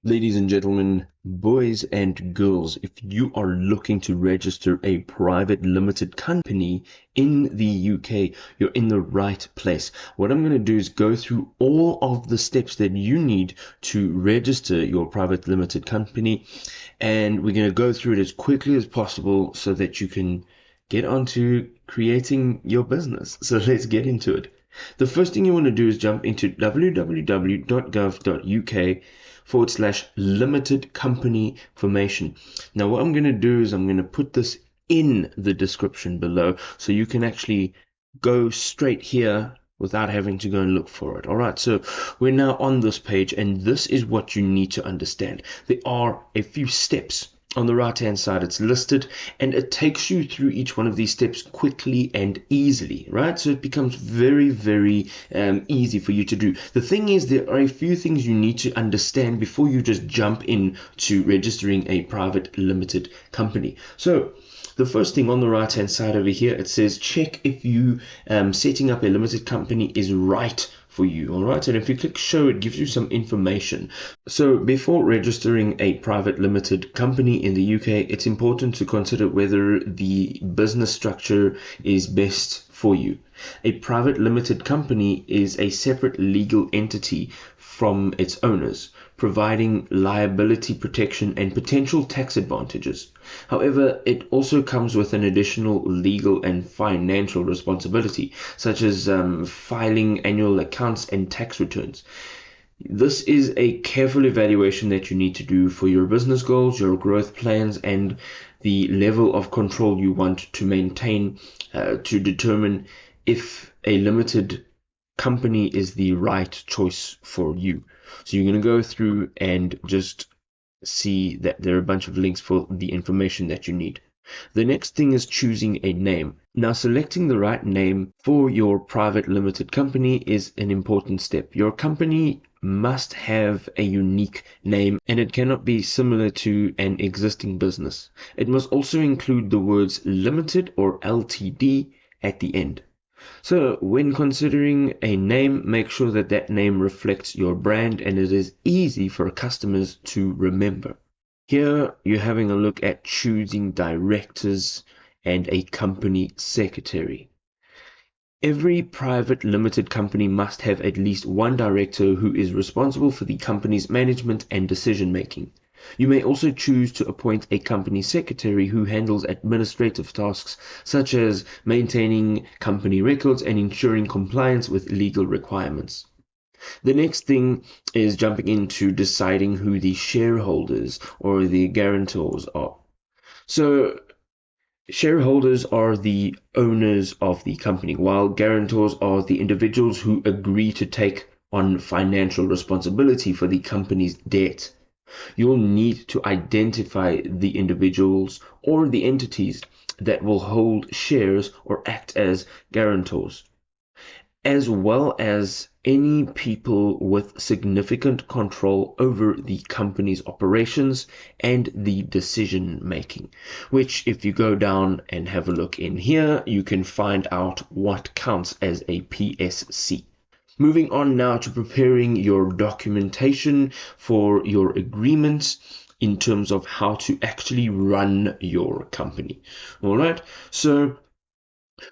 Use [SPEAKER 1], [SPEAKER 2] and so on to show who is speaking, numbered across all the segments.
[SPEAKER 1] Ladies and gentlemen, boys and girls, if you are looking to register a private limited company in the UK, you're in the right place. What I'm going to do is go through all of the steps that you need to register your private limited company, and we're going to go through it as quickly as possible so that you can get onto creating your business. So let's get into it. The first thing you want to do is jump into www.gov.uk/limited company formation. Now, what I'm going to do is I'm going to put this in the description below so you can actually go straight here without having to go and look for it. All right, so we're now on this page, and this is what you need to understand. There are a few steps. On the right hand side, it's listed, and it takes you through each one of these steps quickly and easily, right? So it becomes very, very easy for you to do. The thing is, there are a few things you need to understand before you just jump in to registering a private limited company. So the first thing on the right hand side over here, it says check if you setting up a limited company is right for you. All right, and if you click show, it gives you some information. So before registering a private limited company in the UK, it's important to consider whether the business structure is best for you. A private limited company is a separate legal entity from its owners, providing liability protection and potential tax advantages. However, it also comes with an additional legal and financial responsibility, such as filing annual accounts and tax returns. This is a careful evaluation that you need to do for your business goals, your growth plans, and the level of control you want to maintain to determine if a limited company is the right choice for you. So you're going to go through and just see that there are a bunch of links for the information that you need. The next thing is choosing a name. Now, selecting the right name for your private limited company is an important step. Your company must have a unique name, and it cannot be similar to an existing business. It must also include the words limited or LTD at the end. So when considering a name, make sure that that name reflects your brand and it is easy for customers to remember. Here you're having a look at choosing directors and a company secretary. Every private limited company must have at least one director who is responsible for the company's management and decision making. You may also choose to appoint a company secretary who handles administrative tasks such as maintaining company records and ensuring compliance with legal requirements. The next thing is jumping into deciding who the shareholders or the guarantors are. So shareholders are the owners of the company, while guarantors are the individuals who agree to take on financial responsibility for the company's debt. You'll need to identify the individuals or the entities that will hold shares or act as guarantors, as well as any people with significant control over the company's operations and the decision making, which if you go down and have a look in here, you can find out what counts as a PSC. Moving on now to preparing your documentation for your agreements in terms of how to actually run your company. All right, so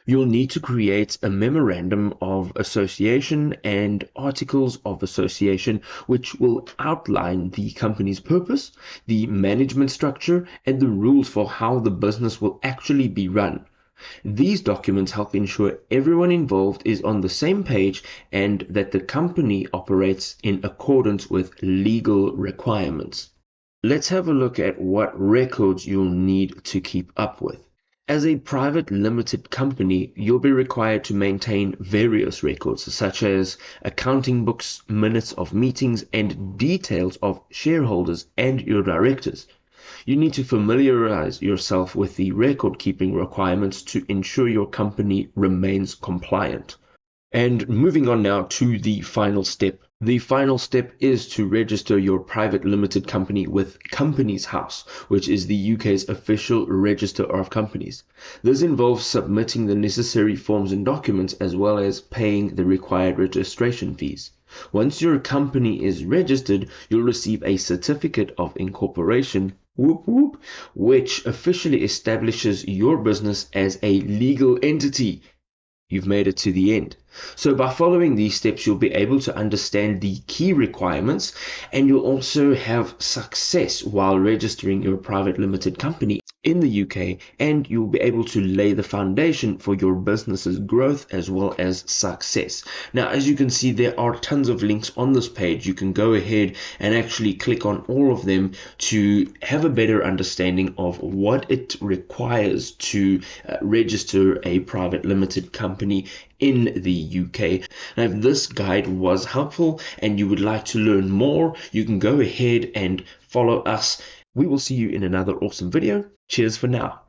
[SPEAKER 1] you'll need to create a memorandum of association and articles of association, which will outline the company's purpose, the management structure, and the rules for how the business will actually be run. These documents help ensure everyone involved is on the same page and that the company operates in accordance with legal requirements. Let's have a look at what records you'll need to keep up with. As a private limited company, you'll be required to maintain various records such as accounting books, minutes of meetings, and details of shareholders and your directors. You need to familiarize yourself with the record-keeping requirements to ensure your company remains compliant. And moving on now to the final step, The final step is to register your private limited company with Companies House, which is the UK's official register of companies. This involves submitting the necessary forms and documents as well as paying the required registration fees. Once your company is registered, you'll receive a certificate of incorporation, whoop whoop, which officially establishes your business as a legal entity. You've made it to the end. So by following these steps, you'll be able to understand the key requirements, and you'll also have success while registering your private limited company in the UK, and you'll be able to lay the foundation for your business's growth as well as success. Now, as you can see, there are tons of links on this page. You can go ahead and actually click on all of them to have a better understanding of what it requires to register a private limited company in the UK. Now, if this guide was helpful and you would like to learn more, you can go ahead and follow us. We will see you in another awesome video. Cheers for now.